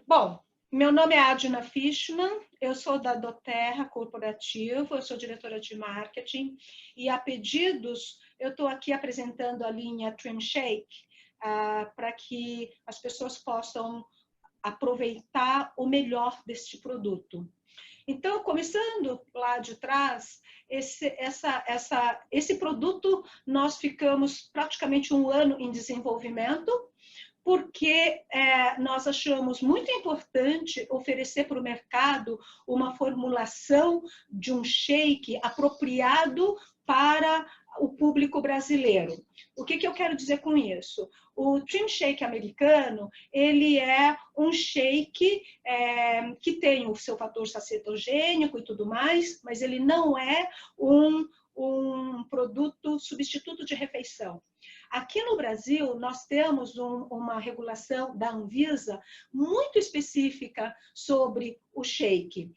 Bom, meu nome é Adina Fishman, eu sou da doTERRA Corporativo, eu sou diretora de marketing e a pedidos eu estou aqui apresentando a linha Trim Shake para que as pessoas possam aproveitar o melhor deste produto. Então, começando lá de trás, esse produto nós ficamos praticamente um ano em desenvolvimento, porque nós achamos muito importante oferecer para o mercado uma formulação de um shake apropriado para o público brasileiro. O que eu quero dizer com isso? O Trim Shake americano, ele é um shake que tem o seu fator sacetogênico e tudo mais, mas ele não é um produto substituto de refeição. Aqui no Brasil, nós temos uma regulação da Anvisa muito específica sobre o shake.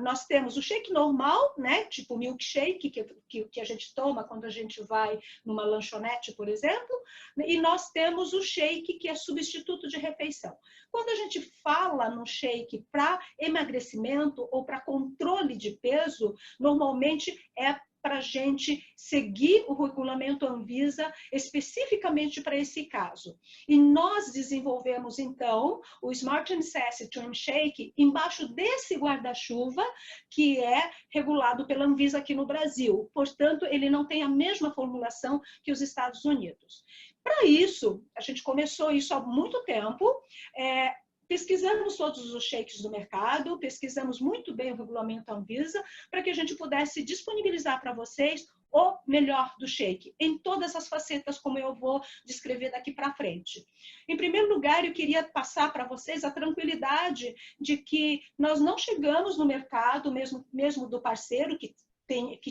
Nós temos o shake normal, né? Tipo milkshake, que a gente toma quando a gente vai numa lanchonete, por exemplo, e nós temos o shake, que é substituto de refeição. Quando a gente fala no shake para emagrecimento ou para controle de peso, normalmente é para a gente seguir o regulamento Anvisa especificamente para esse caso. E nós desenvolvemos, então, o Smart & Sassy Trim Shake embaixo desse guarda-chuva que é regulado pela Anvisa aqui no Brasil. Portanto, ele não tem a mesma formulação que os Estados Unidos. Para isso, a gente começou isso há muito tempo, pesquisamos todos os shakes do mercado, pesquisamos muito bem o regulamento Anvisa, para que a gente pudesse disponibilizar para vocês o melhor do shake, em todas as facetas, como eu vou descrever daqui para frente. Em primeiro lugar, eu queria passar para vocês a tranquilidade de que nós não chegamos no mercado, mesmo do parceiro, que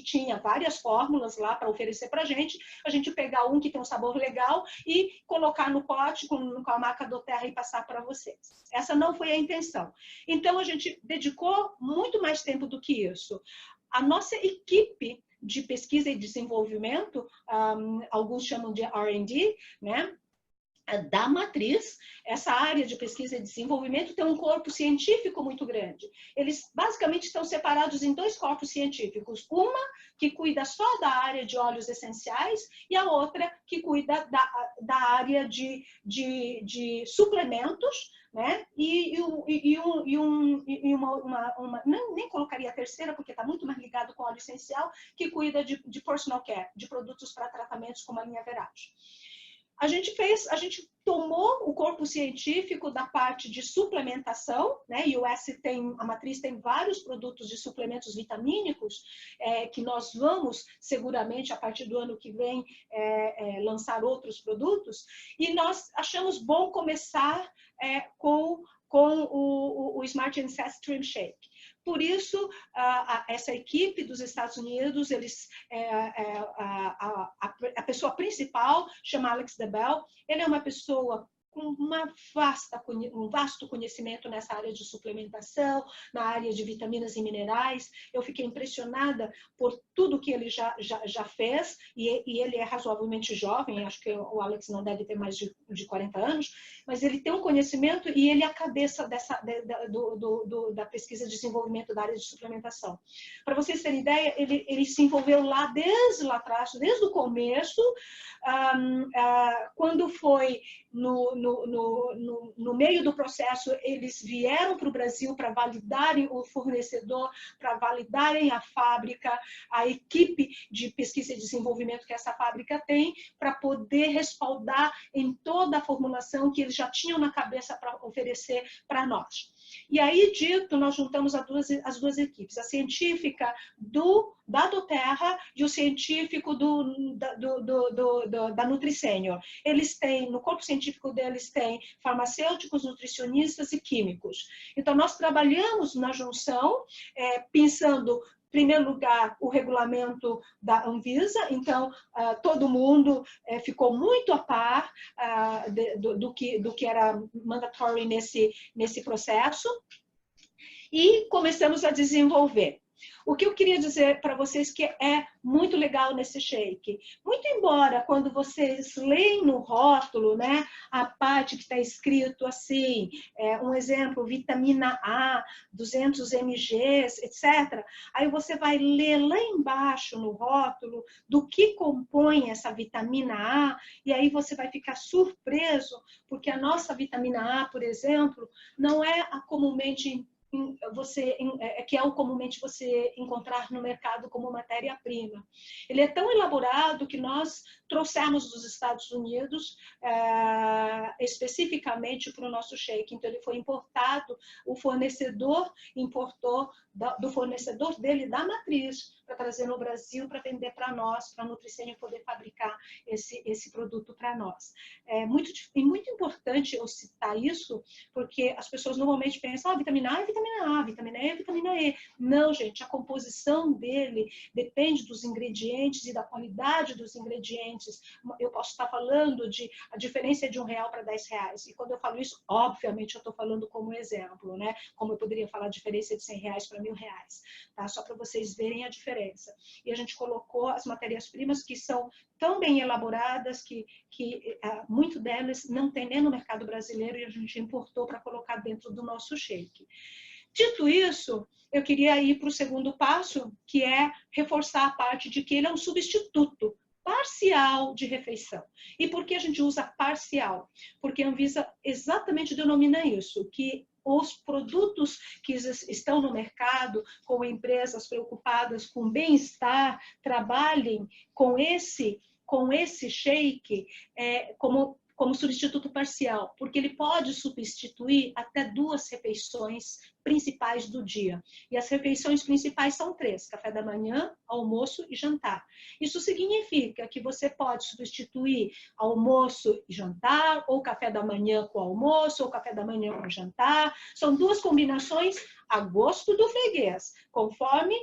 tinha várias fórmulas lá para oferecer para a gente pegar um que tem um sabor legal e colocar no pote com a marca doTERRA e passar para vocês. Essa não foi a intenção. Então, a gente dedicou muito mais tempo do que isso. A nossa equipe de pesquisa e desenvolvimento, alguns chamam de R&D, né? Da matriz, essa área de pesquisa e desenvolvimento tem um corpo científico muito grande. Eles basicamente estão separados em dois corpos científicos. Uma que cuida só da área de óleos essenciais e a outra que cuida da área de suplementos, né? Nem colocaria a terceira, porque está muito mais ligado com óleo essencial, que cuida de personal care, de produtos para tratamentos como a linha Verage. A gente tomou o corpo científico da parte de suplementação, né? E a matriz tem vários produtos de suplementos vitamínicos que nós vamos seguramente a partir do ano que vem lançar outros produtos. E nós achamos bom começar com o Smart & Sassy Trim Shake. Por isso, essa equipe dos Estados Unidos, a pessoa principal chama Alex DeBell. Ele é uma pessoa com um vasto conhecimento nessa área de suplementação, na área de vitaminas e minerais. Eu fiquei impressionada por tudo que ele já fez, e ele é razoavelmente jovem, acho que o Alex não deve ter mais de 40 anos, mas ele tem um conhecimento e ele é a cabeça da pesquisa e desenvolvimento da área de suplementação. Para vocês terem ideia, ele se envolveu desde lá atrás, desde o começo, quando foi no meio do processo, eles vieram para o Brasil para validarem o fornecedor, para validarem a fábrica, a equipe de pesquisa e desenvolvimento que essa fábrica tem, para poder respaldar em toda a formulação que eles já tinham na cabeça para oferecer para nós. E aí, dito, nós juntamos as duas equipes, a científica da doTERRA e o científico da NutriSenior. Eles têm, no corpo científico deles, tem farmacêuticos, nutricionistas e químicos. Então, nós trabalhamos na junção, pensando, em primeiro lugar, o regulamento da Anvisa. Então, todo mundo ficou muito a par do que era mandatory nesse processo. E começamos a desenvolver. O que eu queria dizer para vocês que é muito legal nesse shake, muito embora quando vocês leem no rótulo, né, a parte que está escrito assim, um exemplo, vitamina A, 200 mg, etc. Aí você vai ler lá embaixo no rótulo do que compõe essa vitamina A, e aí você vai ficar surpreso, porque a nossa vitamina A, por exemplo, não é a comumente que é o comumente você encontrar no mercado como matéria-prima. Ele é tão elaborado que nós trouxemos dos Estados Unidos especificamente para o nosso shake. Então, ele foi importado, o fornecedor importou do fornecedor dele da matriz para trazer no Brasil, para vender para nós, para a Nutricênio poder fabricar esse produto para nós. É muito importante eu citar isso, porque as pessoas normalmente pensam, vitamina A é vitamina A, vitamina E é vitamina E. Não, gente, a composição dele depende dos ingredientes e da qualidade dos ingredientes. Eu posso estar falando de a diferença de R$1 para R$10. E quando eu falo isso, obviamente eu estou falando como exemplo, né? Como eu poderia falar a diferença de R$100 para R$1.000, tá? Só para vocês verem a diferença. E a gente colocou as matérias-primas que são tão bem elaboradas que muito delas não tem nem no mercado brasileiro e a gente importou para colocar dentro do nosso shake. Dito isso, eu queria ir para o segundo passo, que é reforçar a parte de que ele é um substituto parcial de refeição. E por que a gente usa parcial? Porque a Anvisa exatamente denomina isso, que os produtos que estão no mercado, com empresas preocupadas com bem-estar, trabalhem com esse shake como substituto parcial, porque ele pode substituir até 2 refeições principais do dia. E as refeições principais são 3, café da manhã, almoço e jantar. Isso significa que você pode substituir almoço e jantar, ou café da manhã com almoço, ou café da manhã com jantar. São 2 combinações a gosto do freguês, conforme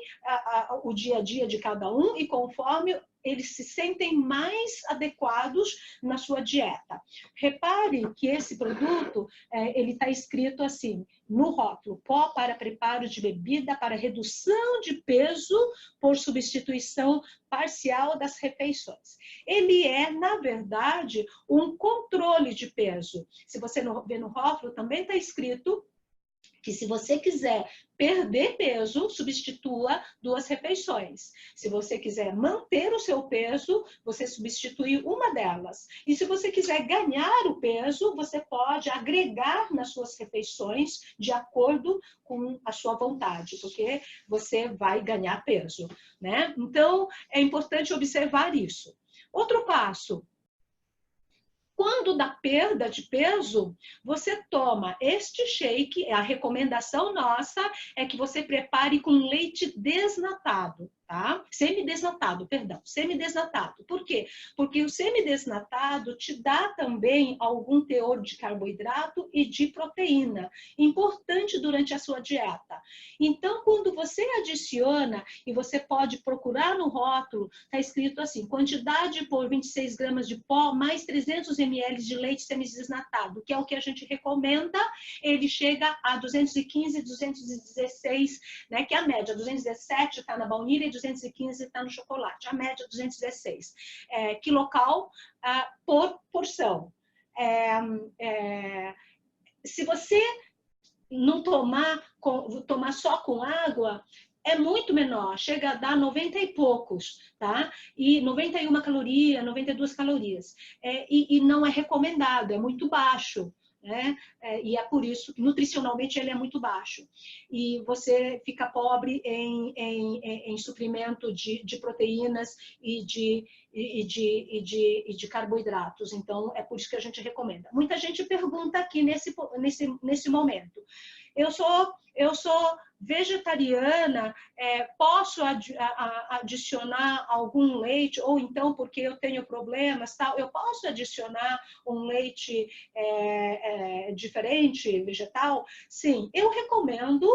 o dia a dia de cada um e conforme eles se sentem mais adequados na sua dieta. Repare que esse produto, ele está escrito assim, no rótulo, pó para preparo de bebida para redução de peso por substituição parcial das refeições. Ele é, na verdade, um controle de peso. Se você ver no rótulo, também está escrito que se você quiser perder peso, substitua 2 refeições. Se você quiser manter o seu peso, você substitui uma delas. E se você quiser ganhar o peso, você pode agregar nas suas refeições de acordo com a sua vontade, porque você vai ganhar peso, né? Então, é importante observar isso. Outro passo. Quando dá perda de peso, você toma este shake, a recomendação nossa é que você prepare com leite desnatado, tá? Semidesnatado, perdão, semidesnatado. Por quê? Porque o semidesnatado te dá também algum teor de carboidrato e de proteína, importante durante a sua dieta. Então, quando você adiciona, e você pode procurar no rótulo, está escrito assim, quantidade por 26 gramas de pó, mais 300 ml de leite semidesnatado, que é o que a gente recomenda, ele chega a 215, 216, né, que é a média, 217 está na baunilha e 215 está no chocolate, a média 216 quilocal por porção. Se você não tomar só com água, é muito menor, chega a dar 90 e poucos, tá? E 91 calorias, 92 calorias. E não é recomendado, é muito baixo, né? E é por isso que nutricionalmente ele é muito baixo. E você fica pobre em suprimento de proteínas e de carboidratos. Então, é por isso que a gente recomenda. Muita gente pergunta aqui nesse momento. Eu sou vegetariana, posso adicionar algum leite, ou então porque eu tenho problemas, tal, eu posso adicionar um leite diferente, vegetal? Sim, eu recomendo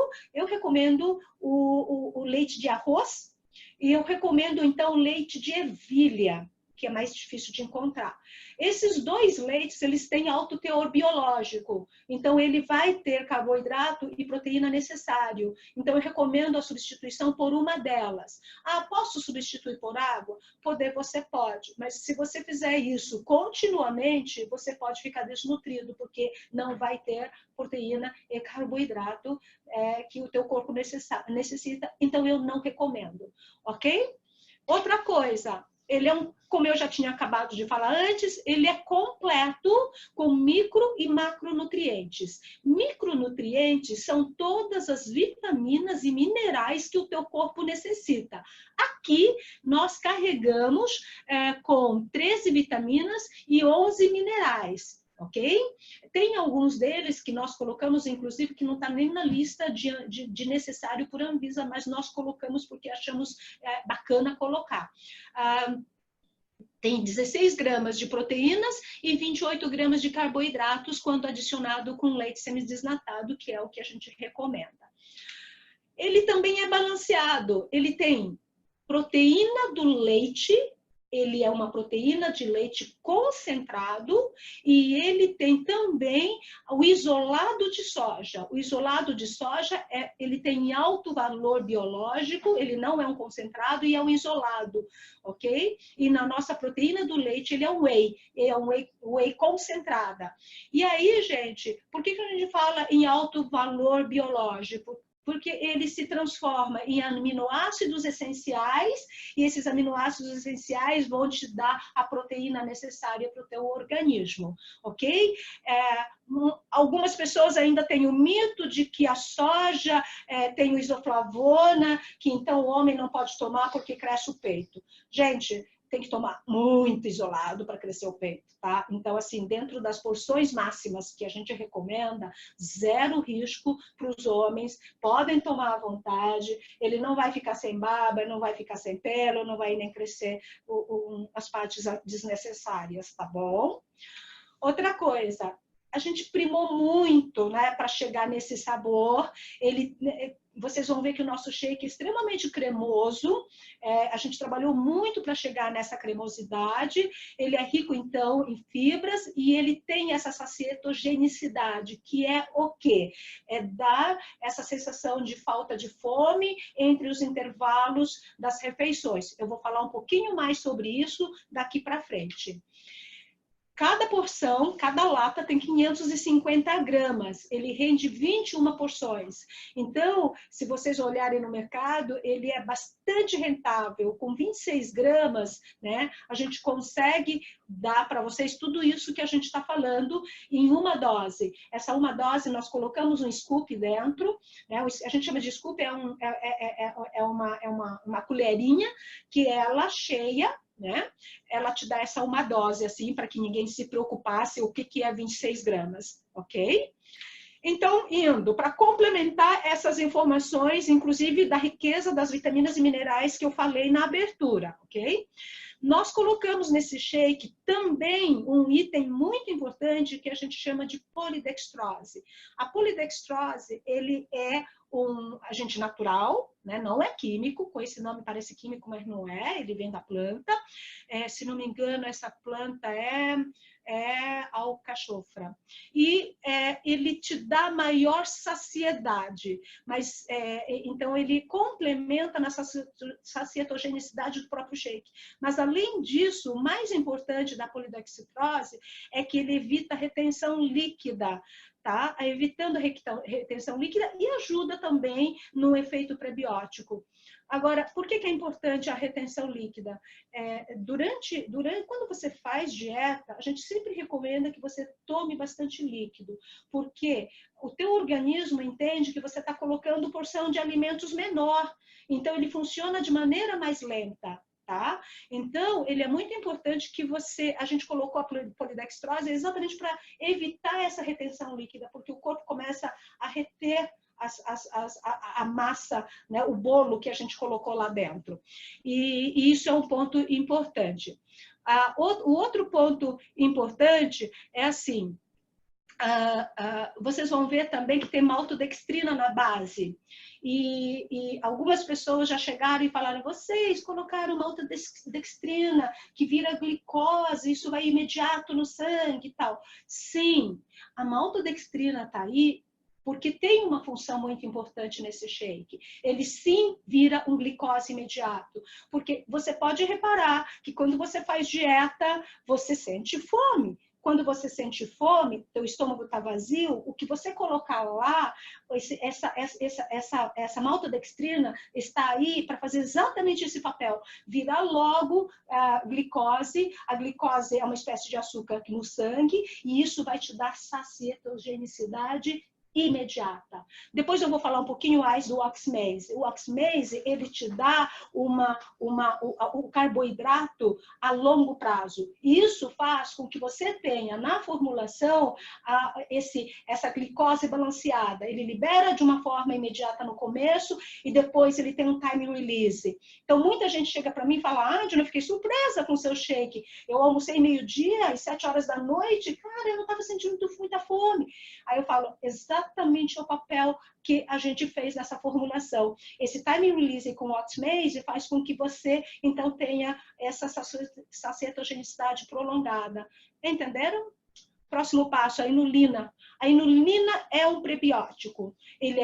o leite de arroz, e eu recomendo então leite de ervilha, que é mais difícil de encontrar. Esses dois leites, eles têm alto teor biológico, então ele vai ter carboidrato e proteína necessário. Então eu recomendo a substituição por uma delas. Ah, posso substituir por água? Poder você pode, mas se você fizer isso continuamente, você pode ficar desnutrido, porque não vai ter proteína e carboidrato que o teu corpo necessita, então eu não recomendo, ok? Outra coisa, ele é como eu já tinha acabado de falar antes, ele é completo com micro e macronutrientes. Micronutrientes são todas as vitaminas e minerais que o teu corpo necessita. Aqui nós carregamos com 13 vitaminas e 11 minerais. Ok? Tem alguns deles que nós colocamos, inclusive, que não está nem na lista de necessário por Anvisa, mas nós colocamos porque achamos bacana colocar. Tem 16 gramas de proteínas e 28 gramas de carboidratos quando adicionado com leite semidesnatado, que é o que a gente recomenda. Ele também é balanceado, ele tem proteína do leite, ele é uma proteína de leite concentrado e ele tem também o isolado de soja. O isolado de soja, ele tem alto valor biológico, ele não é um concentrado e é um isolado, ok? E na nossa proteína do leite, ele é um whey concentrada. E aí, gente, por que a gente fala em alto valor biológico? Porque ele se transforma em aminoácidos essenciais e esses aminoácidos essenciais vão te dar a proteína necessária para o teu organismo, ok? Algumas pessoas ainda têm o mito de que a soja tem o isoflavona, que então o homem não pode tomar porque cresce o peito. Gente, tem que tomar muito isolado para crescer o peito, tá? Então, assim, dentro das porções máximas que a gente recomenda, zero risco para os homens, podem tomar à vontade, ele não vai ficar sem barba, não vai ficar sem pelo, não vai nem crescer as partes desnecessárias, tá bom? Outra coisa, a gente primou muito, né, para chegar nesse sabor. Vocês vão ver que o nosso shake é extremamente cremoso. A gente trabalhou muito para chegar nessa cremosidade. Ele é rico, então, em fibras e ele tem essa sacietogenicidade, que é o quê? É dar essa sensação de falta de fome entre os intervalos das refeições. Eu vou falar um pouquinho mais sobre isso daqui para frente. Cada porção, cada lata tem 550 gramas. Ele rende 21 porções. Então, se vocês olharem no mercado, ele é bastante rentável. Com 26 gramas, né, a gente consegue dar para vocês tudo isso que a gente está falando em uma dose. Essa uma dose, nós colocamos um scoop dentro. Né, a gente chama de scoop, é uma colherinha que ela cheia, né? Ela te dá essa uma dose, assim, para que ninguém se preocupasse o que é 26 gramas, ok? Então, indo para complementar essas informações, inclusive da riqueza das vitaminas e minerais que eu falei na abertura, ok? Nós colocamos nesse shake também um item muito importante que a gente chama de polidextrose. A polidextrose, ele é um agente natural, né? Não é químico, com esse nome parece químico, mas não é, ele vem da planta. Se não me engano, essa planta é alcachofra. E ele te dá maior saciedade, mas então ele complementa na sacietogenicidade do próprio shake. Mas além disso, o mais importante da polidextrose é que ele evita a retenção líquida, tá? Evitando a retenção líquida e ajuda também no efeito prebiótico. Agora, por que é importante a retenção líquida? Quando você faz dieta, a gente sempre recomenda que você tome bastante líquido, porque o teu organismo entende que você está colocando porção de alimentos menor, então ele funciona de maneira mais lenta. Tá? Então, ele é muito importante que a gente colocou a polidextrose exatamente para evitar essa retenção líquida, porque o corpo começa a reter a massa, né, o bolo que a gente colocou lá dentro. E isso é um ponto importante. O outro ponto importante é assim, vocês vão ver também que tem maltodextrina na base. E algumas pessoas já chegaram e falaram, vocês colocaram maltodextrina, que vira glicose, isso vai imediato no sangue e tal. Sim, a maltodextrina está aí porque tem uma função muito importante nesse shake. Ele sim vira um glicose imediato, porque você pode reparar que quando você faz dieta, você sente fome. Quando você sente fome, teu estômago está vazio, o que você colocar lá, essa maltodextrina está aí para fazer exatamente esse papel. Virar logo a glicose é uma espécie de açúcar no sangue, e isso vai te dar sacietogenicidade imediata. Depois eu vou falar um pouquinho mais do oxmase. O oxmase, ele te dá o carboidrato a longo prazo. E isso faz com que você tenha na formulação essa glicose balanceada. Ele libera de uma forma imediata no começo e depois ele tem um time release. Então, muita gente chega para mim e fala, Angela, eu fiquei surpresa com o seu shake. Eu almocei meio-dia, às 7 horas da noite, cara, eu não estava sentindo muita fome. Aí eu falo, exatamente o papel que a gente fez nessa formulação. Esse time release com o oxmase faz com que você, então, tenha essa sacietogenicidade prolongada. Entenderam? Próximo passo, a inulina. A inulina é um prebiótico. Ele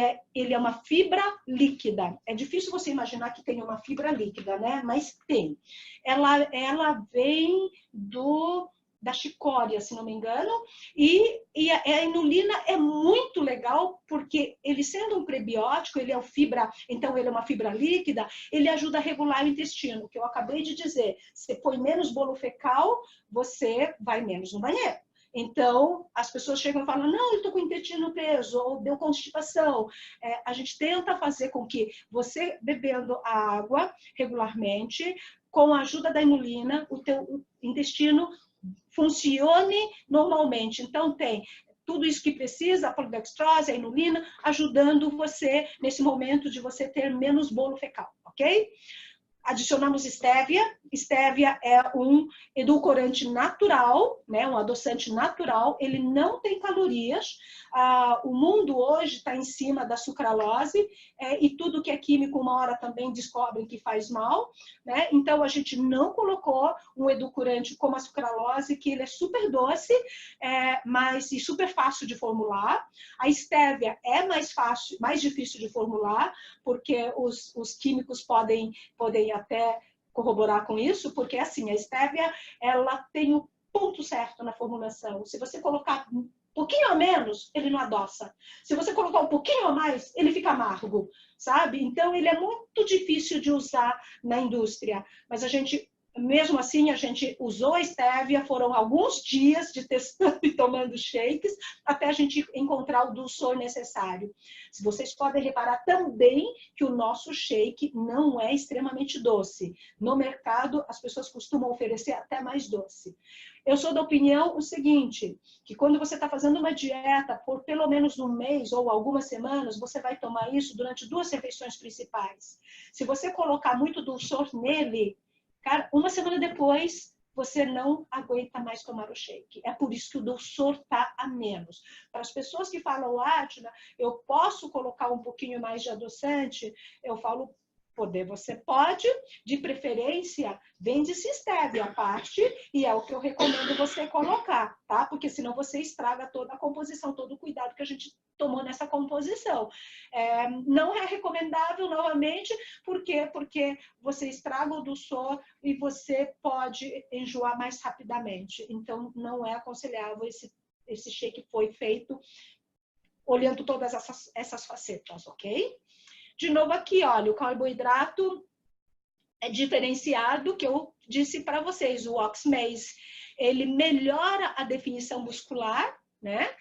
é uma fibra líquida. É difícil você imaginar que tem uma fibra líquida, né? Mas tem. Ela vem da chicória, se não me engano, e a inulina é muito legal porque ele sendo um prebiótico, ele é então ele é uma fibra líquida, ele ajuda a regular o intestino, que eu acabei de dizer. Você põe menos bolo fecal, você vai menos no banheiro. Então, as pessoas chegam e falam, não, eu estou com o intestino preso, ou deu constipação. A gente tenta fazer com que você, bebendo água regularmente, com a ajuda da inulina, o teu intestino funcione normalmente. Então, tem tudo isso que precisa, a polidextrose, a inulina, ajudando você nesse momento de você ter menos bolo fecal, ok? Adicionamos estévia. Estévia é um edulcorante natural, né? Um adoçante natural. Ele não tem calorias. O mundo hoje está em cima da sucralose e tudo que é químico, uma hora também descobrem que faz mal, né? Então, a gente não colocou um edulcorante como a sucralose, que ele é super doce, e super fácil de formular. A estévia é mais fácil, mais difícil de formular, porque os químicos podem até corroborar com isso, porque assim, a estévia, ela tem o ponto certo na formulação. Se você colocar um pouquinho a menos, ele não adoça. Se você colocar um pouquinho a mais, ele fica amargo, sabe? Então, ele é muito difícil de usar na indústria. Mas a gente, mesmo assim, a gente usou a estévia, foram alguns dias de testando e tomando shakes, até a gente encontrar o dulçor necessário. Se vocês podem reparar também que o nosso shake não é extremamente doce. No mercado, as pessoas costumam oferecer até mais doce. Eu sou da opinião o seguinte, que quando você está fazendo uma dieta por pelo menos um mês ou algumas semanas, você vai tomar isso durante 2 refeições principais. Se você colocar muito dulçor nele, cara, uma semana depois, você não aguenta mais tomar o shake. É por isso que o dulçor está a menos. Para as pessoas que falam, Adna, eu posso colocar um pouquinho mais de adoçante? Eu falo, você pode, de preferência, vende-se estévia à parte, e é o que eu recomendo você colocar, tá? Porque senão você estraga toda a composição, todo o cuidado que a gente tomou nessa composição. Não é recomendável, novamente, porque você estraga o dulçor e você pode enjoar mais rapidamente. Então, não é aconselhável esse shake foi feito olhando todas essas facetas, ok? De novo aqui, olha, o carboidrato é diferenciado, que eu disse para vocês, o oxmase, ele melhora a definição muscular, né?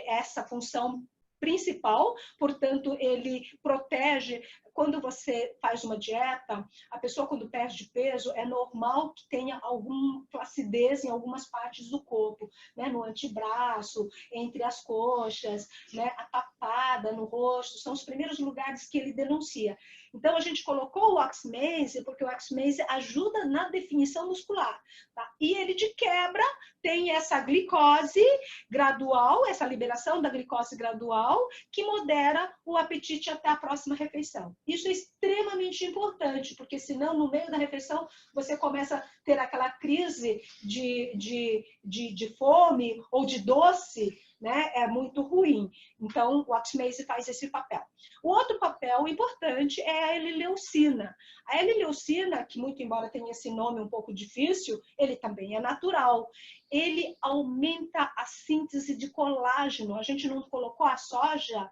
Essa função principal, portanto, ele protege. Quando você faz uma dieta, a pessoa quando perde peso, é normal que tenha alguma flacidez em algumas partes do corpo, né? No antebraço, entre as coxas, né? A papada, no rosto, são os primeiros lugares que ele denuncia. Então, a gente colocou o oxmaze, porque o oxmaze ajuda na definição muscular. Tá? E ele, de quebra, tem essa glicose gradual, essa liberação da glicose gradual, que modera o apetite até a próxima refeição. Isso é extremamente importante, porque senão, no meio da refeição, você começa a ter aquela crise de fome ou de doce, né? É muito ruim. Então, o oxmaze faz esse papel. O outro papel importante é a L-leucina. A L-leucina, que muito embora tenha esse nome um pouco difícil, ele também é natural. Ele aumenta a síntese de colágeno. A gente não colocou a soja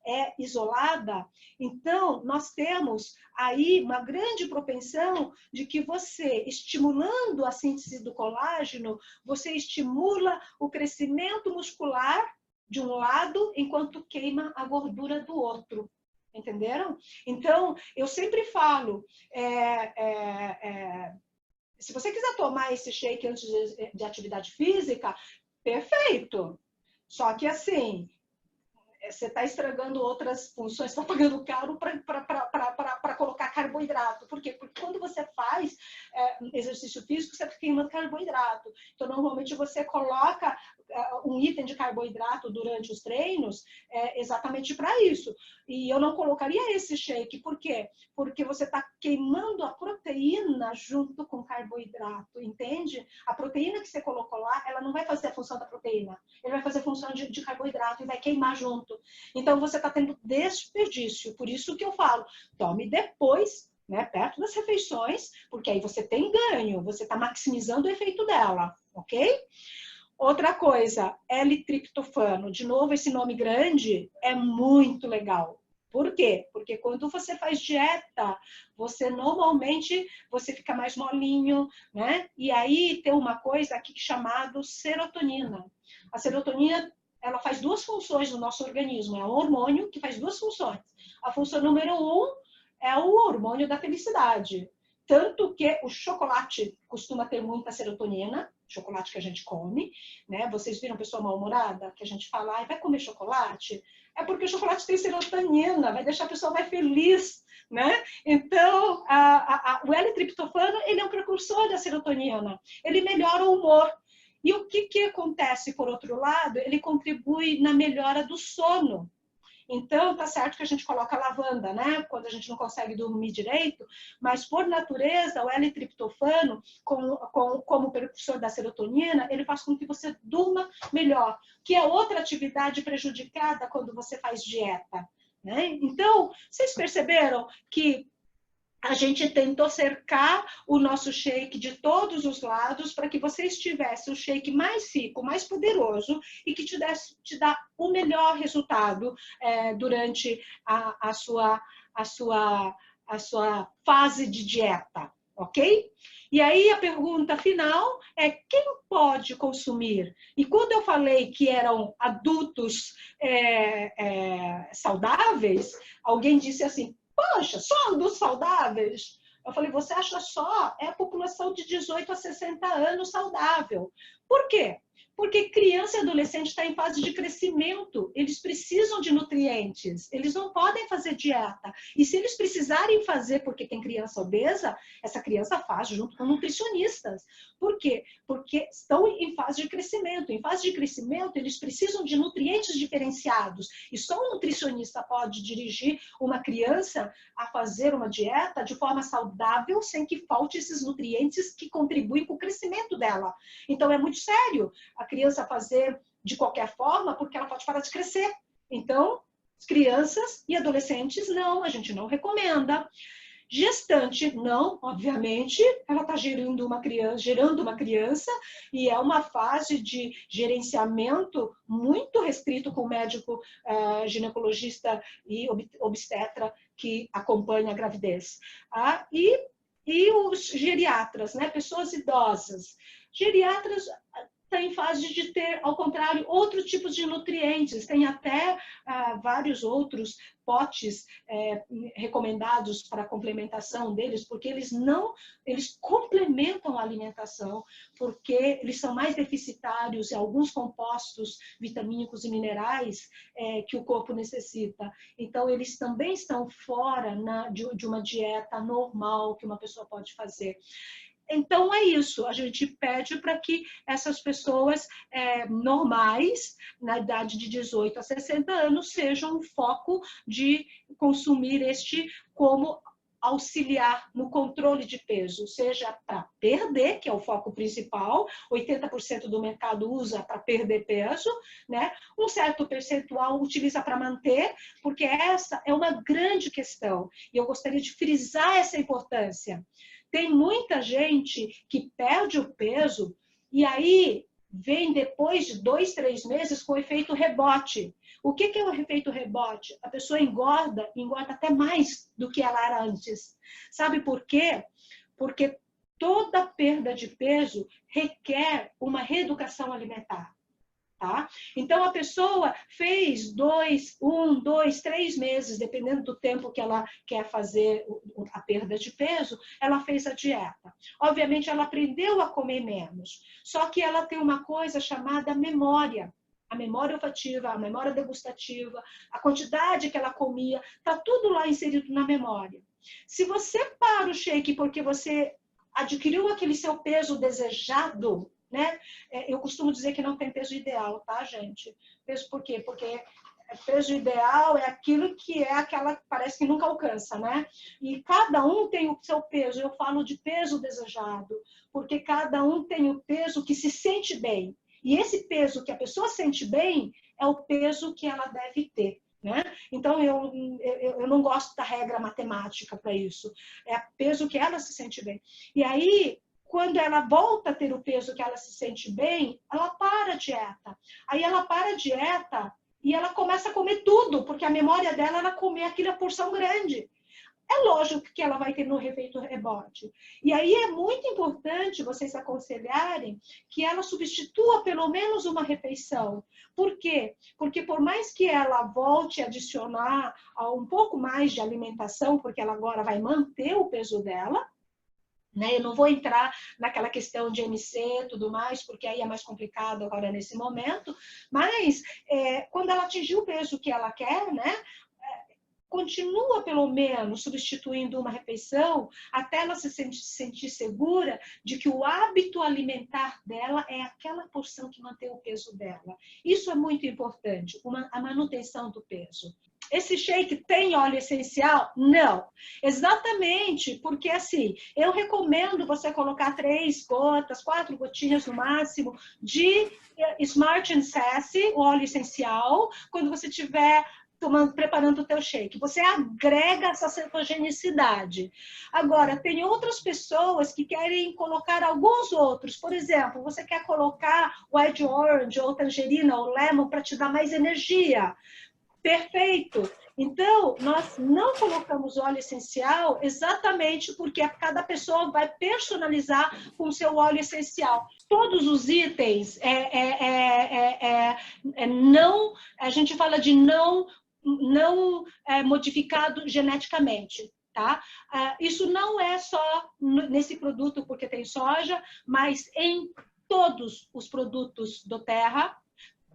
é isolada, então nós temos aí uma grande propensão de que você, estimulando a síntese do colágeno, você estimula o crescimento muscular de um lado, enquanto queima a gordura do outro. Entenderam? Então, eu sempre falo, se você quiser tomar esse shake antes de atividade física, perfeito. Só que assim, você está estragando outras funções, está pagando caro para colocar carboidrato. Por quê? Porque quando você faz exercício físico, você está queimando carboidrato. Então, normalmente, você coloca um item de carboidrato durante os treinos exatamente para isso. E eu não colocaria esse shake. Por quê? Porque você está queimando a proteína junto com o carboidrato, entende? A proteína que você colocou lá, ela não vai fazer a função da proteína. Ele vai fazer a função de carboidrato e vai queimar junto. Então, você está tendo desperdício. Por isso que eu falo, tome depois, né, perto das refeições, porque aí você tem ganho, você está maximizando o efeito dela, ok? Outra coisa, L-triptofano. De novo, esse nome grande é muito legal. Por quê? Porque quando você faz dieta, você normalmente fica mais molinho, né? E aí tem uma coisa aqui chamada serotonina. A serotonina, ela faz duas funções no nosso organismo. É um hormônio que faz duas funções. A função número 1 é o hormônio da felicidade. Tanto que o chocolate costuma ter muita serotonina, chocolate que a gente come, né? Vocês viram pessoa mal-humorada? Que a gente fala, vai comer chocolate? É porque o chocolate tem serotonina, vai deixar a pessoa mais feliz, né? Então, o L-triptofano, ele é um precursor da serotonina. Ele melhora o humor. E o que acontece, por outro lado? Ele contribui na melhora do sono. Então, tá certo que a gente coloca lavanda, né? Quando a gente não consegue dormir direito, mas por natureza, o L-triptofano, como precursor da serotonina, ele faz com que você durma melhor, que é outra atividade prejudicada quando você faz dieta, né? Então, vocês perceberam que a gente tentou cercar o nosso shake de todos os lados para que vocês tivessem o shake mais rico, mais poderoso e que te dá o melhor resultado durante a sua fase de dieta, ok? E aí a pergunta final é quem pode consumir? E quando eu falei que eram adultos saudáveis, alguém disse assim, poxa, só adultos saudáveis? Eu falei, você acha só? É a população de 18 a 60 anos saudável. Por quê? Porque criança e adolescente está em fase de crescimento. Eles precisam de nutrientes. Eles não podem fazer dieta. E se eles precisarem fazer porque tem criança obesa, essa criança faz junto com nutricionistas. Por quê? Porque estão em fase de crescimento. Em fase de crescimento, eles precisam de nutrientes diferenciados. E só um nutricionista pode dirigir uma criança a fazer uma dieta de forma saudável, sem que falte esses nutrientes que contribuem com o crescimento dela. Então, é muito sério a criança fazer de qualquer forma, porque ela pode parar de crescer. Então, crianças e adolescentes, não, a gente não recomenda. Gestante, não, obviamente, ela está gerando uma criança e é uma fase de gerenciamento muito restrito com o médico ginecologista e obstetra que acompanha a gravidez. E os geriatras, né? Pessoas idosas. Geriatras está em fase de ter, ao contrário, outros tipos de nutrientes. Tem até vários outros potes recomendados para a complementação deles, porque eles complementam a alimentação, porque eles são mais deficitários em alguns compostos vitamínicos e minerais que o corpo necessita. Então, eles também estão fora de uma dieta normal que uma pessoa pode fazer. Então, é isso. A gente pede para que essas pessoas normais, na idade de 18 a 60 anos, sejam o foco de consumir este como auxiliar no controle de peso, seja para perder, que é o foco principal, 80% do mercado usa para perder peso, né? Um certo percentual utiliza para manter, porque essa é uma grande questão. E eu gostaria de frisar essa importância. Tem muita gente que perde o peso e aí vem depois de 2, 3 meses com efeito rebote. O que é o efeito rebote? A pessoa engorda até mais do que ela era antes. Sabe por quê? Porque toda perda de peso requer uma reeducação alimentar. Tá? Então, a pessoa fez 2, 3 meses, dependendo do tempo que ela quer fazer a perda de peso, ela fez a dieta. Obviamente, ela aprendeu a comer menos, só que ela tem uma coisa chamada memória. A memória olfativa, a memória degustativa, a quantidade que ela comia, está tudo lá inserido na memória. Se você para o shake porque você adquiriu aquele seu peso desejado, né? Eu costumo dizer que não tem peso ideal, tá, gente? Peso por quê? Porque peso ideal é aquilo que é aquela que parece que nunca alcança, né? E cada um tem o seu peso. Eu falo de peso desejado, porque cada um tem o peso que se sente bem. E esse peso que a pessoa sente bem é o peso que ela deve ter. Né? Então, eu não gosto da regra matemática para isso. É o peso que ela se sente bem. E aí, quando ela volta a ter o peso que ela se sente bem, ela para a dieta. Aí ela para a dieta e ela começa a comer tudo, porque a memória dela era comer aquela porção grande. É lógico que ela vai ter no efeito rebote. E aí é muito importante vocês aconselharem que ela substitua pelo menos uma refeição. Por quê? Porque por mais que ela volte a adicionar um pouco mais de alimentação, porque ela agora vai manter o peso dela, né? Eu não vou entrar naquela questão de MC e tudo mais, porque aí é mais complicado agora nesse momento, mas quando ela atingir o peso que ela quer, né? Continua pelo menos substituindo uma refeição até ela se sentir segura de que o hábito alimentar dela é aquela porção que mantém o peso dela. Isso é muito importante, a manutenção do peso. Esse shake tem óleo essencial? Não. Exatamente, porque assim, eu recomendo você colocar 3 gotas, 4 gotinhas no máximo de Smart & Sassy, o óleo essencial, quando você tiver preparando o teu shake. Você agrega essa cetogenicidade. Agora, tem outras pessoas que querem colocar alguns outros. Por exemplo, você quer colocar Wild Orange, ou tangerina, ou lemon para te dar mais energia. Perfeito. Então, nós não colocamos óleo essencial exatamente porque cada pessoa vai personalizar com o seu óleo essencial. Todos os itens não, a gente fala de não modificado geneticamente. Tá? Isso não é só nesse produto porque tem soja, mas em todos os produtos do Terra,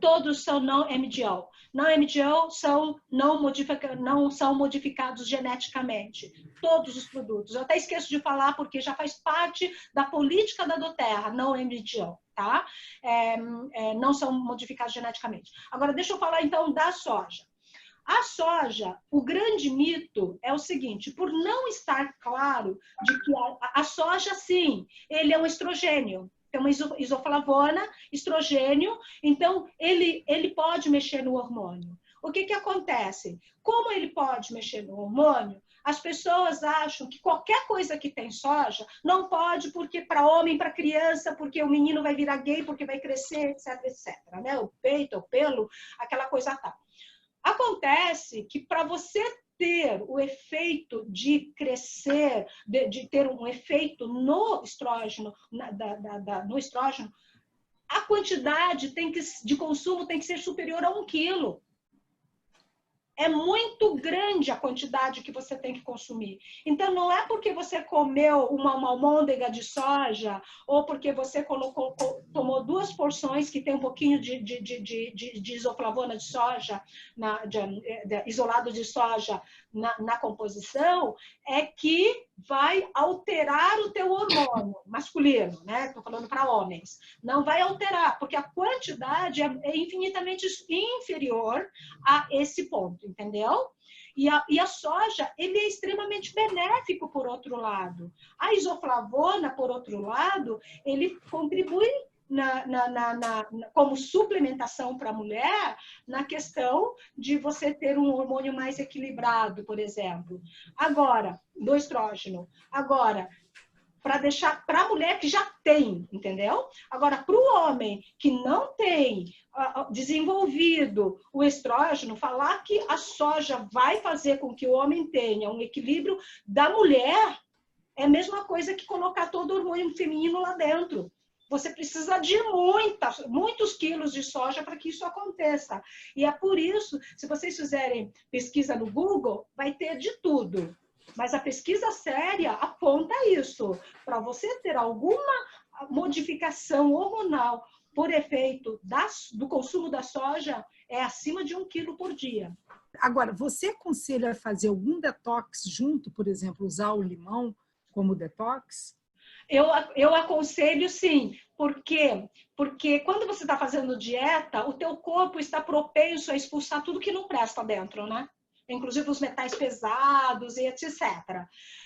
todos são não MGO. Não MGO não são modificados geneticamente. Todos os produtos. Eu até esqueço de falar porque já faz parte da política da Doterra, não MGO. Tá? Não são modificados geneticamente. Agora, deixa eu falar então da soja. A soja, o grande mito é o seguinte, por não estar claro de que a soja, sim, ele é um estrogênio. Tem uma isoflavona, estrogênio, então ele pode mexer no hormônio. O que acontece? Como ele pode mexer no hormônio, as pessoas acham que qualquer coisa que tem soja não pode porque para homem, para criança, porque o menino vai virar gay, porque vai crescer, etc, etc. Né? O peito, o pelo, aquela coisa tal. Acontece que para você ter o efeito de crescer, de ter um efeito no estrógeno, no estrógeno, a quantidade de consumo tem que ser superior a 1 quilo. É muito grande a quantidade que você tem que consumir. Então, não é porque você comeu uma almôndega de soja ou porque você tomou 2 porções que tem um pouquinho de isoflavona de soja, isolado de soja na composição, é que vai alterar o teu hormônio masculino, né? Estou falando para homens. Não vai alterar, porque a quantidade é infinitamente inferior a esse ponto, entendeu? E a soja, ele é extremamente benéfico, por outro lado. A isoflavona, por outro lado, ele contribui como suplementação para a mulher na questão de você ter um hormônio mais equilibrado, por exemplo. Agora, do estrógeno. Agora, para deixar para a mulher que já tem, entendeu? Agora, para o homem que não tem desenvolvido o estrógeno, falar que a soja vai fazer com que o homem tenha um equilíbrio da mulher é a mesma coisa que colocar todo o hormônio feminino lá dentro. Você precisa de muitos quilos de soja para que isso aconteça. E é por isso, se vocês fizerem pesquisa no Google, vai ter de tudo. Mas a pesquisa séria aponta isso. Para você ter alguma modificação hormonal por efeito do consumo da soja, é acima de 1 quilo por dia. Agora, você aconselha fazer algum detox junto, por exemplo, usar o limão como detox? Eu aconselho sim. Por quê? Porque quando você está fazendo dieta, o teu corpo está propenso a expulsar tudo que não presta dentro, né? Inclusive os metais pesados e etc.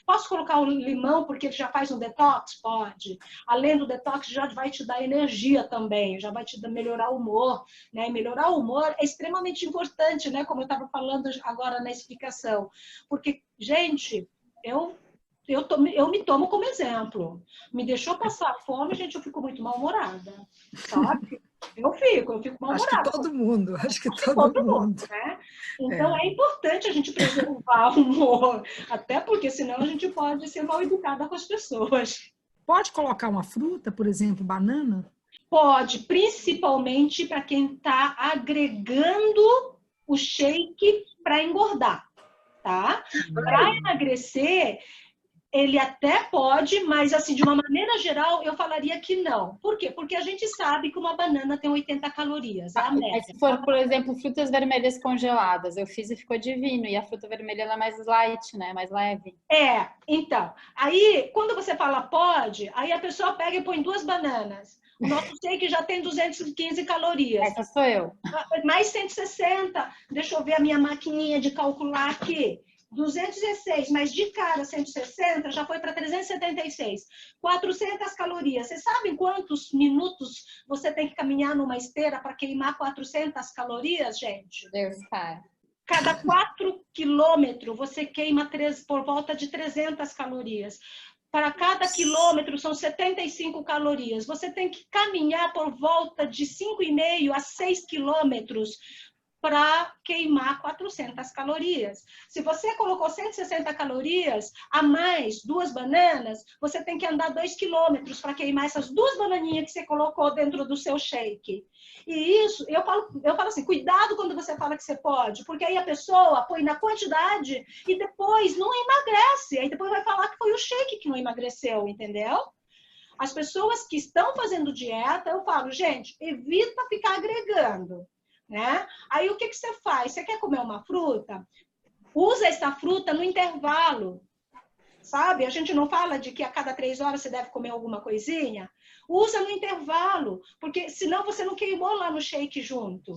Posso colocar o limão porque ele já faz um detox? Pode. Além do detox, já vai te dar energia também, já vai te melhorar o humor, né? E melhorar o humor é extremamente importante, né? Como eu estava falando agora na explicação. Porque, gente, eu me tomo como exemplo. Me deixou passar fome, gente, eu fico muito mal-humorada, sabe? Eu fico mal-humorada. Acho que todo mundo. Né? Então, é importante a gente preservar o humor, até porque senão a gente pode ser mal-educada com as pessoas. Pode colocar uma fruta, por exemplo, banana? Pode, principalmente para quem está agregando o shake para engordar, tá? Para emagrecer, ele até pode, mas assim, de uma maneira geral, eu falaria que não. Por quê? Porque a gente sabe que uma banana tem 80 calorias, é a média. Mas se for, por exemplo, frutas vermelhas congeladas, eu fiz e ficou divino. E a fruta vermelha ela é mais light, né? Mais leve. Então, aí, quando você fala pode, aí a pessoa pega e põe 2 bananas. O nosso shake já tem 215 calorias. Essa sou eu. Mais 160. Deixa eu ver a minha maquininha de calcular aqui. 216, mas de cara 160 já foi para 376. 400 calorias. Vocês sabem quantos minutos você tem que caminhar numa esteira para queimar 400 calorias, gente? Deus, cara. Cada 4 quilômetros você queima por volta de 300 calorias. Para cada quilômetro são 75 calorias. Você tem que caminhar por volta de 5,5 a 6 quilômetros para queimar 400 calorias. Se você colocou 160 calorias a mais 2 bananas, você tem que andar 2 quilômetros para queimar essas 2 bananinhas que você colocou dentro do seu shake. E isso, eu falo assim, cuidado quando você fala que você pode, porque aí a pessoa põe na quantidade e depois não emagrece. Aí depois vai falar que foi o shake que não emagreceu, entendeu? As pessoas que estão fazendo dieta, eu falo, gente, evita ficar agregando. Né? Aí o que você faz? Você quer comer uma fruta? Usa essa fruta no intervalo, sabe? A gente não fala de que a cada 3 horas você deve comer alguma coisinha. Usa no intervalo, porque senão você não queimou lá no shake junto.